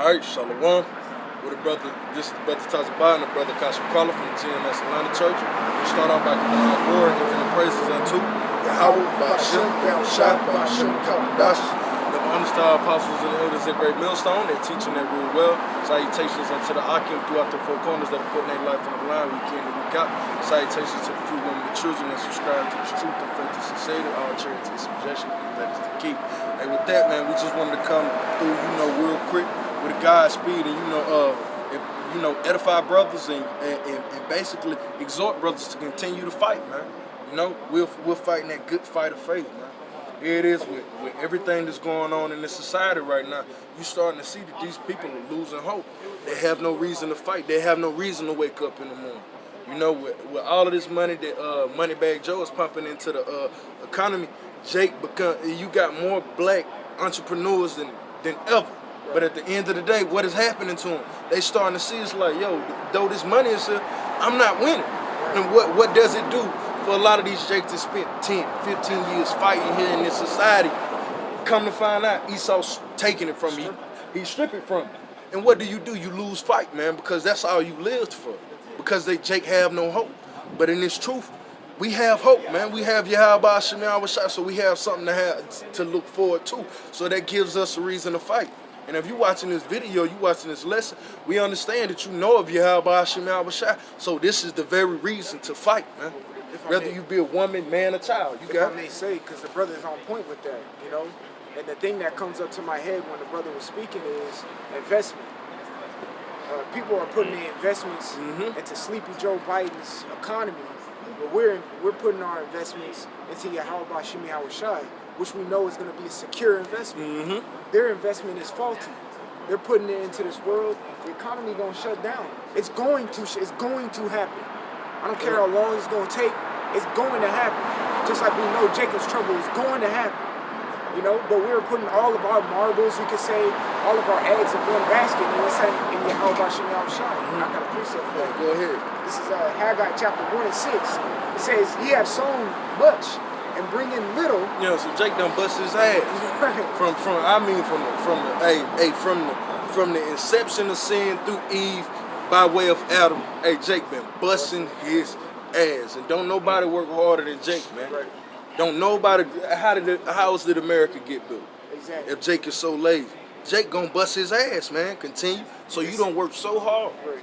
Alright, Shalom. With a brother, this is Brother Tazabah and the brother Kasha Kwala from the GMS Atlanta Church. We start off by giving all glory and infinite praises unto Yahweh, Ba'ashem, Shah, Ba'ashem, Kadash. The understar apostles and elders at Great Millstone, they're teaching that real well. Salutations unto the Akim throughout the four corners that are putting their life on the line week in and week out. Salutations to the few women and children that subscribe to this truth and faith and sincerity, all charity and subjection, that is the key. And with that, man, we just wanted to come through, real quick with a Godspeed and, edify brothers and basically exhort brothers to continue to fight, man. We're fighting that good fight of faith, man. Here it is with everything that's going on in this society right now. You're starting to see that these people are losing hope. They have no reason to fight. They have no reason to wake up in the morning. With all of this money that Moneybag Joe is pumping into the economy, you got more black entrepreneurs than ever. But at the end of the day, what is happening to them? They starting to see it's like, though this money is here, I'm not winning. And what does it do for a lot of these jakes that spent 10, 15 years fighting here in this society? Come to find out, Esau's taking it from you. He's stripping it from you. And what do? You lose fight, man, because that's all you lived for. Because Jake have no hope. But in this truth, we have hope, man. We have Yahweh Shemel Shah, so we have something to look forward to. So that gives us a reason to fight. And if you're watching this video, you're watching this lesson, we understand that you know of Yahweh Shemel Shah. So this is the very reason to fight, man. Whether you be a woman, man, or child, you got it. I may say, because the brother is on point with that, And the thing that comes up to my head when the brother was speaking is investment. People are putting their investments into Sleepy Joe Biden's economy, but we're putting our investments into Yahweh Shemel Shah, which we know is going to be a secure investment. Their investment is faulty. They're putting it into this world. The economy going to shut down. It's going to happen. I don't care how long it's going to take. It's going to happen. Just like we know Jacob's trouble is going to happen. But we're putting all of our marbles, you could say, all of our eggs in one basket, and it's in Yahweh Shemel Shah. I got a precept for that. Go ahead. This is Haggai chapter 1 and 6. It says, "Ye have sown much and bring in little." So Jake done bust his ass from the inception of sin through Eve by way of Adam. Hey, Jake been busting his ass, and don't nobody work harder than Jake, man. Right. Don't nobody. How did America get built? Exactly. If Jake is so lazy, Jake gonna bust his ass, man. Continue. So you don't work so hard. Right.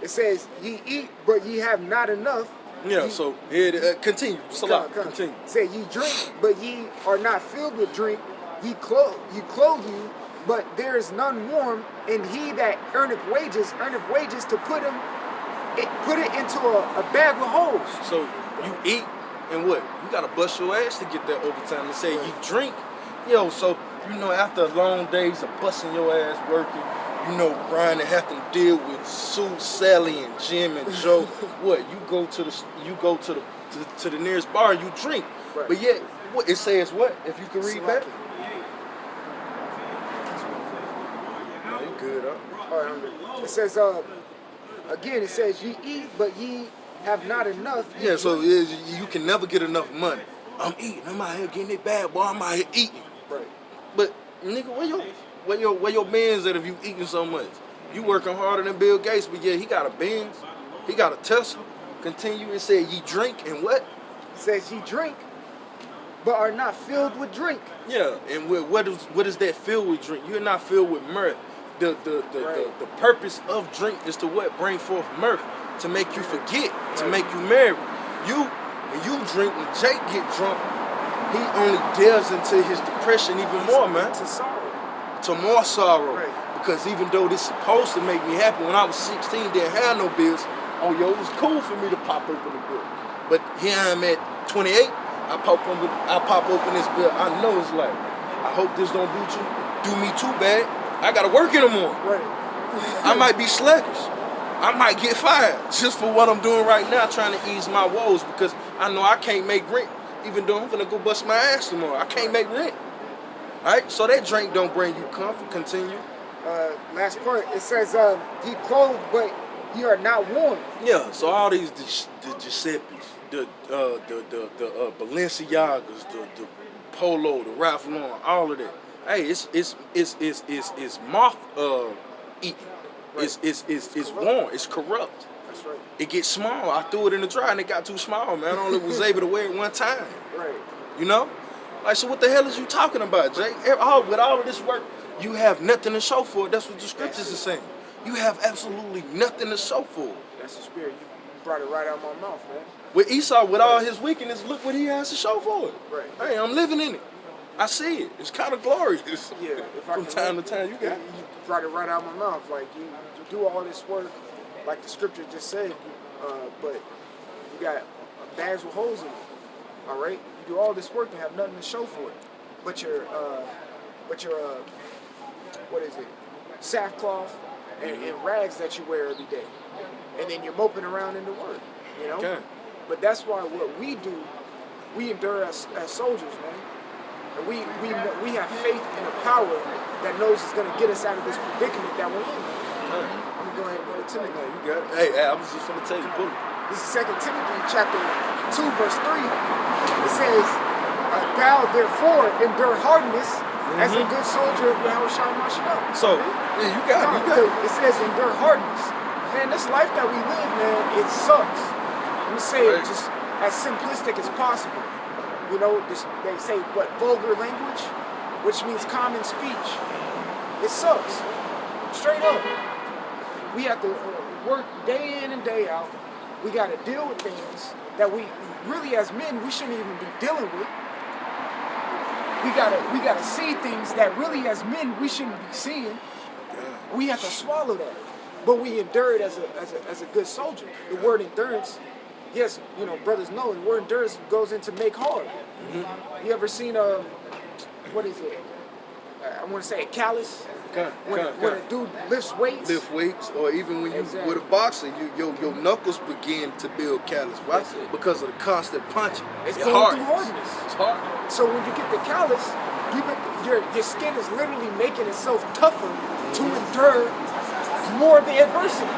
It says, "Ye eat, but ye have not enough." So here, continue. Salah, continue. Say, "Ye drink, but ye are not filled with drink. Ye clothe you, but there is none warm. And he that earneth wages to put it into a bag with holes." So you eat, and what? You gotta bust your ass to get that overtime. And say you drink, so after long days of busting your ass working, Brian and have to deal with Sue, Sally, and Jim and Joe. What? You go to the nearest bar and you drink. Right. But yet, what it says? What? If you can read back. No, you good, huh? All right, it says, again, it says, "Ye eat, but ye have not enough." So you can never get enough money. I'm eating. I'm out here getting it bad, boy. I'm out here eating. Right. But nigga, where your man's at if you eating so much? You working harder than Bill Gates, but yeah, he got a Benz, he got a Tesla. Continue and say ye drink and what? It says, "Ye drink, but are not filled with drink." Yeah, and what is that filled with drink? You're not filled with mirth. The purpose of drink is to what? Bring forth mirth, to make you forget, to make you merry. When you drink, when Jake get drunk, he only delves into his depression even more, man. To sorrow. To more sorrow. Right. Because even though this is supposed to make me happy, when I was 16, didn't have no bills. It was cool for me to pop open a bill. But here I'm at 28, I pop open this bill. I know it's like, I hope this don't do me too bad. I gotta work in the morning. Right. I might be sluggish. I might get fired just for what I'm doing right now, trying to ease my woes, because I know I can't make rent, even though I'm gonna go bust my ass tomorrow. I can't make rent. All right, so that drink don't bring you comfort. Continue. Last part, it says, "Ye clothe, but ye are not warm." Yeah, so all these the Giuseppe's, the Balenciagas, the Polo, the Ralph Lauren, all of that. Hey, it's moth eaten. Right. It's worn. It's corrupt. That's right. It gets small. I threw it in the dryer and it got too small, man. I only was able to wear it one time. Right. You know? Like, so what the hell is you talking about, Jay? With all of this work, you have nothing to show for it. That's what the scriptures are saying. You have absolutely nothing to show for it. That's the spirit. You brought it right out of my mouth, man. With Esau, with all his wickedness, look what he has to show for it. Right. Hey, I'm living in it. I see it. It's kind of glorious. Yeah. If I From can time to time, you got it. You brought it right out of my mouth. Like you do all this work, like the scripture just said, but you got bags with holes in it. All right. You do all this work and have nothing to show for it. But your what is it? Sackcloth and rags that you wear every day, and then you're moping around in the word. You know. Okay. But that's why what we do, we endure as soldiers, man. And we have faith in a power that knows it's going to get us out of this predicament that we're in. Okay. I'm going to go ahead and go to Timothy. You got it. Hey, I was just going to tell you, pull it. This is 2 Timothy chapter 2, verse 3. It says, thou therefore endure hardness as a good soldier of Yahushua Mashiach. So, yeah, you got it. It says endure hardness. Man, this life that we live, man, it sucks. Let me say it just as simplistic as possible. You know, they say, but vulgar language, which means common speech. It sucks. Straight up. We have to work day in and day out. We got to deal with things that we really, as men, we shouldn't even be dealing with. We gotta see things that really, as men, we shouldn't be seeing. We have to swallow that. But we endure it as a good soldier. The word endurance, yes, you know, brothers know the word endurance goes into make hard. Mm-hmm. You ever seen what is it? I want to say a callus. When a dude lifts weights. Lift weights, or even when you with a boxer, your knuckles begin to build callus, right? Because of the constant punching. It's going through hardness. It's hard. So when you get the callus, your skin is literally making itself tougher to endure more of the adversity.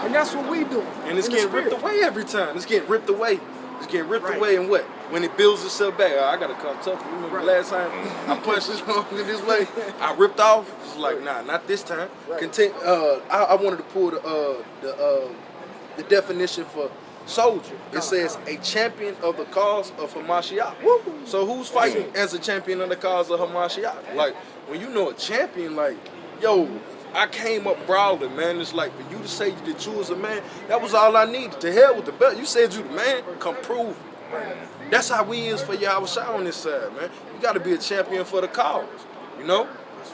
And that's what we do. And it's getting ripped away every time. It's getting ripped away. It's getting ripped away, and what? When it builds itself back, I gotta come tough. You remember the last time I punched this this way, I ripped off. It's like, nah, not this time. I wanted to pull the definition for soldier. It says a champion of the cause of Hamashiach. So who's fighting as a champion of the cause of Hamashiach? Like, when you know a champion, like, yo, I came up brawling, man. It's like, for you to say that you was a man, that was all I needed. To hell with the belt. You said you the man, come prove it. That's how we is for Yahushua on this side, man. You got to be a champion for the cause, you know?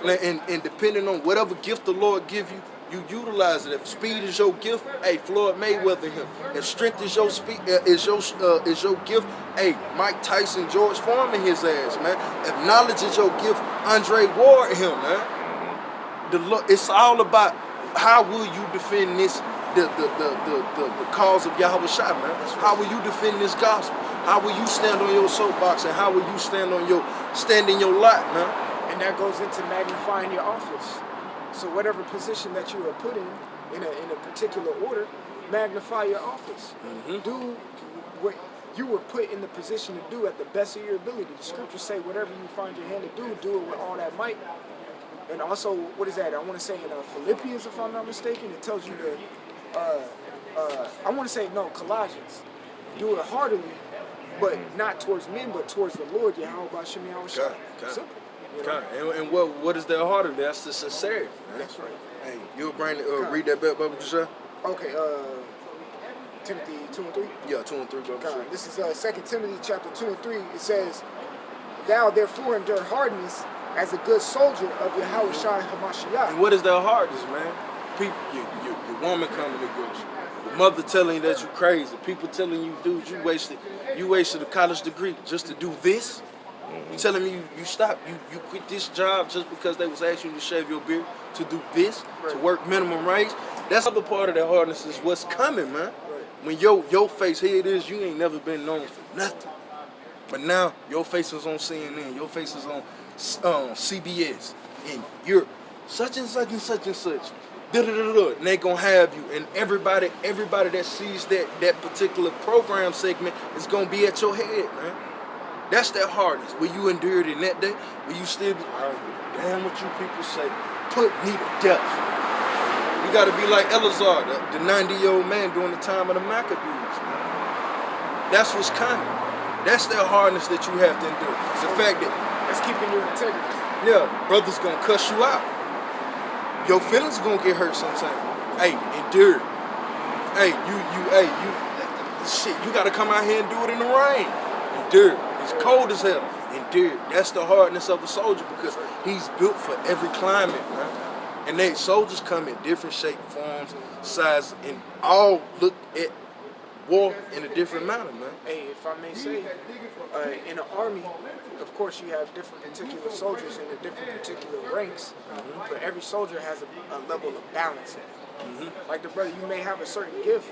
And depending on whatever gift the Lord give you, you utilize it. If speed is your gift, hey, Floyd Mayweather him. If strength is your is your gift, hey, Mike Tyson, George Foreman his ass, man. If knowledge is your gift, Andre Ward him, man. It's all about how will you defend this, the cause of Yahushua, man. How will you defend this gospel? How will you stand on your soapbox, and how will you stand in your lot, man? And that goes into magnifying your office. So whatever position that you are put in a particular order, magnify your office. Mm-hmm. Do what you were put in the position to do at the best of your ability. The scriptures say whatever you find your hand to do it with all that might. And also, what is that? I want to say in Philippians, if I'm not mistaken, it tells you to, I want to say, no, Colossians. Do it heartily, but not towards men, but towards the Lord, Yahweh Bashem Yahushua. Simple. You know? And what is that heartily? That's the sincerity, man. That's right. Hey, you'll bring read that back, Baba Josiah? Okay, Timothy 2 and 3? Yeah, 2 and 3, Baba Josiah. This is 2 Timothy chapter 2 and 3. It says, thou therefore endure hardness as a good soldier of Yahushua Hamashiach. And what is that hardness, man? People, your woman coming against you. Your mother telling you that you're crazy. People telling you, dude, you wasted a college degree just to do this. You telling me you stop, you quit this job just because they was asking you to shave your beard, to do this, to work minimum wage. That's the other part of that hardness is what's coming, man. When your face, here it is, you ain't never been known for nothing. But now your face is on CNN, your face is on CBS, and you're such and such and such and such. And they gonna have you, and everybody that sees that particular program segment is gonna be at your head, man. That's that hardness. Will you endure it in that day? Will you still be, damn what you people say, put me to death. You got to be like Eleazar, the 90-year-old man during the time of the Maccabees, man. That's what's coming. That's that hardness that you have to endure. It's the fact that It's keeping your integrity. yeah, brother's gonna cuss you out. Your feelings gonna get hurt sometimes. Hey, endure. Hey, shit, you gotta come out here and do it in the rain. Endure. It's cold as hell. Endure. That's the hardness of a soldier because he's built for every climate, man. And they soldiers come in different shape, forms, sizes, and all look at war in a different manner, man. Hey, if I may say, in the army, of course you have different particular soldiers in the different particular ranks, but every soldier has a level of balance in it. Like the brother, you may have a certain gift,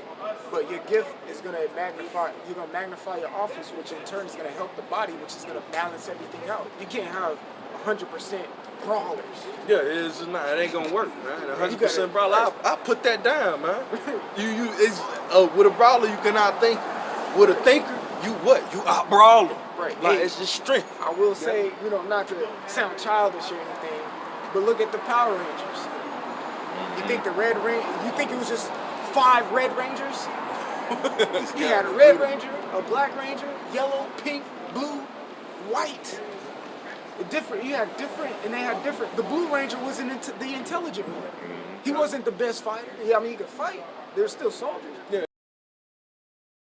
but your gift is gonna you're gonna magnify your office, which in turn is gonna help the body, which is gonna balance everything out. You can't have 100% brawlers. Yeah, it's not. It ain't gonna work, man. You 100% gotta- brawler. I put that down, man. It's with a brawler you can out think. With a thinker, you what? You out brawler. Right. Like Hey, it's just strength. I will say, not to sound childish or anything, but look at the Power Rangers. You think you think it was just 5 Red Rangers? You had a Red Ranger, a Black Ranger, yellow, pink, blue, white. You had different, and they had different. The Blue Ranger was the intelligent one. He wasn't the best fighter. I mean, he could fight. They're still soldiers. Yeah.